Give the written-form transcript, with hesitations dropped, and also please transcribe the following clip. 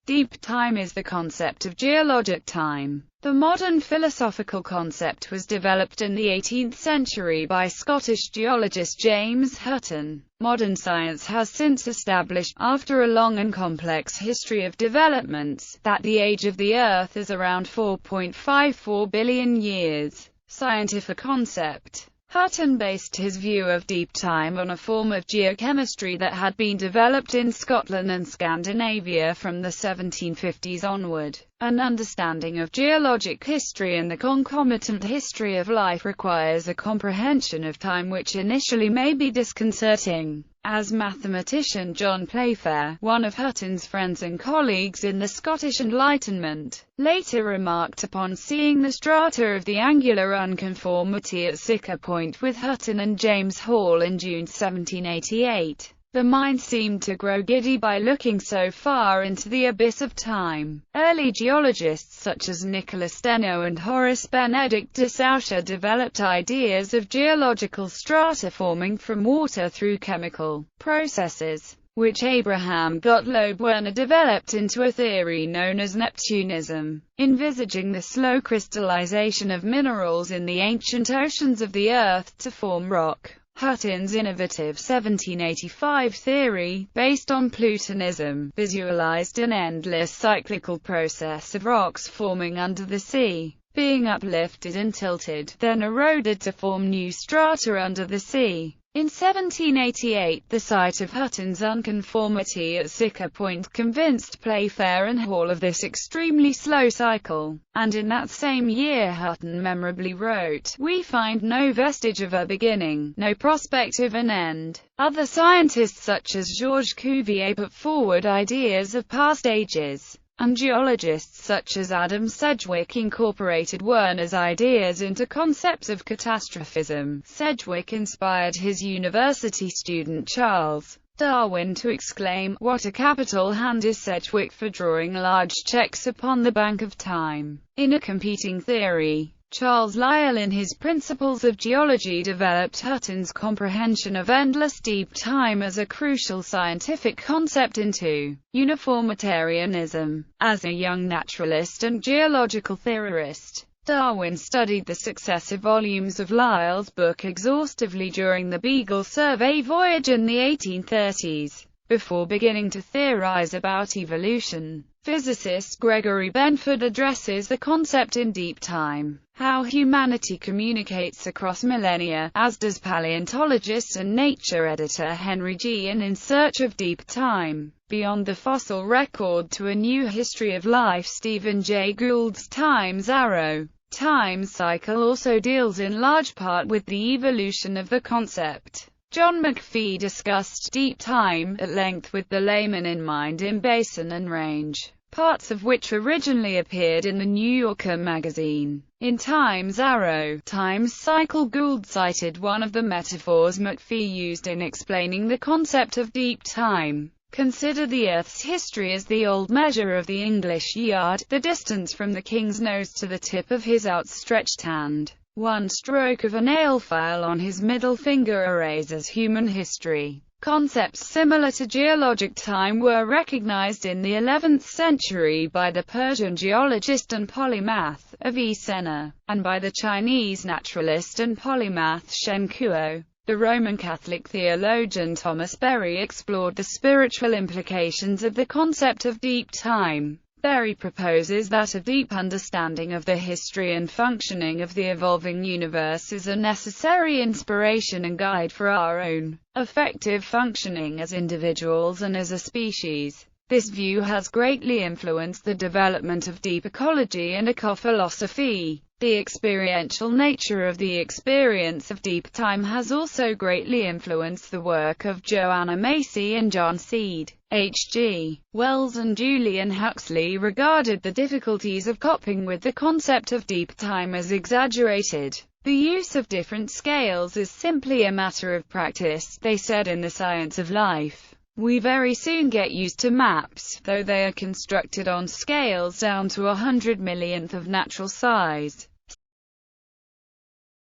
Deep time is the concept of geologic time. The modern philosophical concept was developed in the 18th century by Scottish geologist James Hutton. Modern science has since established, after a long and complex history of developments, that the age of the Earth is around 4.54 billion years. Scientific concept. Hutton based his view of deep time on a form of geochemistry that had been developed in Scotland and Scandinavia from the 1750s onward. An understanding of geologic history and the concomitant history of life requires a comprehension of time which initially may be disconcerting. As mathematician John Playfair, one of Hutton's friends and colleagues in the Scottish Enlightenment, later remarked upon seeing the strata of the angular unconformity at Siccar Point with Hutton and James Hall in June 1788. The mind seemed to grow giddy by looking so far into the abyss of time. Early geologists such as Nicholas Steno and Horace Benedict de Saussure developed ideas of geological strata forming from water through chemical processes, which Abraham Gottlob Werner developed into a theory known as Neptunism, envisaging the slow crystallization of minerals in the ancient oceans of the Earth to form rock. Hutton's innovative 1785 theory, based on Plutonism, visualized an endless cyclical process of rocks forming under the sea, being uplifted and tilted, then eroded to form new strata under the sea. In 1788, the sight of Hutton's unconformity at Siccar Point convinced Playfair and Hall of this extremely slow cycle, and in that same year Hutton memorably wrote, "We find no vestige of a beginning, no prospect of an end." Other scientists such as Georges Cuvier put forward ideas of past ages, and geologists such as Adam Sedgwick incorporated Werner's ideas into concepts of catastrophism. Sedgwick inspired his university student Charles Darwin to exclaim, "What a capital hand is Sedgwick for drawing large checks upon the bank of time." In a competing theory, Charles Lyell in his Principles of Geology developed Hutton's comprehension of endless deep time as a crucial scientific concept into uniformitarianism. As a young naturalist and geological theorist, Darwin studied the successive volumes of Lyell's book exhaustively during the Beagle Survey voyage in the 1830s, before beginning to theorize about evolution. Physicist Gregory Benford addresses the concept in Deep Time, how humanity communicates across millennia, as does paleontologist and nature editor Henry G. In Search of Deep Time, Beyond the Fossil Record to a New History of Life. Stephen Jay Gould's Time's Arrow time cycle also deals in large part with the evolution of the concept. John McPhee discussed deep time at length with the layman in mind in Basin and Range, parts of which originally appeared in the New Yorker magazine. In Time's Arrow time cycle, Gould cited one of the metaphors McPhee used in explaining the concept of deep time. Consider the Earth's history as the old measure of the English yard, the distance from the king's nose to the tip of his outstretched hand. One stroke of a nail file on his middle finger erases human history. Concepts similar to geologic time were recognized in the 11th century by the Persian geologist and polymath Avicenna, and by the Chinese naturalist and polymath Shen Kuo. The Roman Catholic theologian Thomas Berry explored the spiritual implications of the concept of deep time. Berry proposes that a deep understanding of the history and functioning of the evolving universe is a necessary inspiration and guide for our own effective functioning as individuals and as a species. This view has greatly influenced the development of deep ecology and ecophilosophy. The experiential nature of the experience of deep time has also greatly influenced the work of Joanna Macy and John Seed. H.G. Wells and Julian Huxley regarded the difficulties of coping with the concept of deep time as exaggerated. The use of different scales is simply a matter of practice, they said in The Science of Life. We very soon get used to maps, though they are constructed on scales down to 100 millionth of natural size.